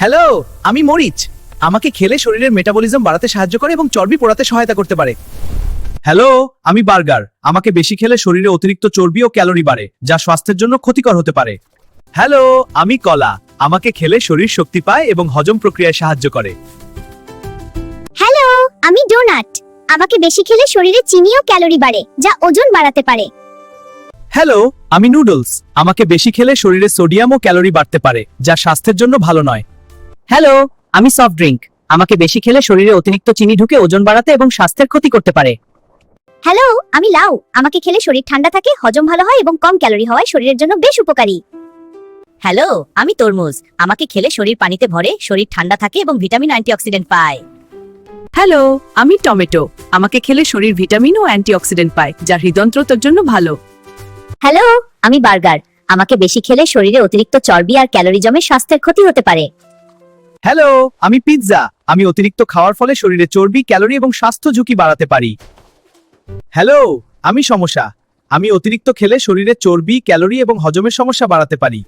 Hello, আমি মরিচ। আমাকে খেলে শরীরের মেটাবলিজম বাড়াতে সাহায্য করে এবং চর্বি পোড়াতে সহায়তা করতে পারে। হ্যালো, আমি বার্গার। আমাকে বেশি খেলে শরীরে অতিরিক্ত চর্বি ও ক্যালোরি বাড়ে, যা স্বাস্থ্যের জন্য ক্ষতিকর হতে পারে। হ্যালো, আমি কলা। আমাকে খেলে শরীর শক্তি পায় এবং হজম প্রক্রিয়ায় সাহায্য করে। হ্যালো, আমি ডোনাট। আমাকে বেশি খেলে শরীরে চিনি ও ক্যালোরি বাড়ে, যা ওজন বাড়াতে পারে। হ্যালো, আমি নুডলস। আমাকে বেশি খেলে শরীরে সোডিয়াম ও ক্যালোরি বাড়তে পারে, যা স্বাস্থ্যের জন্য ভালো নয়। হ্যালো, আমি সফট ড্রিঙ্ক। আমাকে বেশি খেলে শরীরে অতিরিক্ত চিনি ঢুকে ওজন বাড়াতে এবং স্বাস্থ্যের ক্ষতি করতে পারে। হ্যালো, আমি লাউ। আমাকে খেলে শরীর ঠান্ডা থাকে, হজম ভালো হয় এবং কম ক্যালোরি হওয়ায় শরীরের জন্য বেশ উপকারী। হ্যালো, আমি তরমুজ। আমাকে খেলে শরীর পানিতে ভরে, শরীর ঠান্ডা থাকে এবং ভিটামিন অ্যান্টিঅক্সিডেন্ট পায়। হ্যালো, আমি টমেটো। আমাকে খেলে শরীর ভিটামিন ও অ্যান্টিঅক্সিডেন্ট পায়, যা হৃদযন্ত্রের জন্য ভালো। হ্যালো, আমি বার্গার। আমাকে বেশি খেলে শরীরে অতিরিক্ত চর্বি আর ক্যালোরি জমে স্বাস্থ্যের ক্ষতি হতে পারে। হ্যালো, আমি পিৎজা। আমি অতিরিক্ত খাওয়ার ফলে শরীরে চর্বি, ক্যালোরি এবং স্বাস্থ্য ঝুঁকি বাড়াতে পারি। হ্যালো, আমি সমস্যা। আমি অতিরিক্ত খেলে শরীরে চর্বি, ক্যালোরি এবং হজমের সমস্যা বাড়াতে পারি।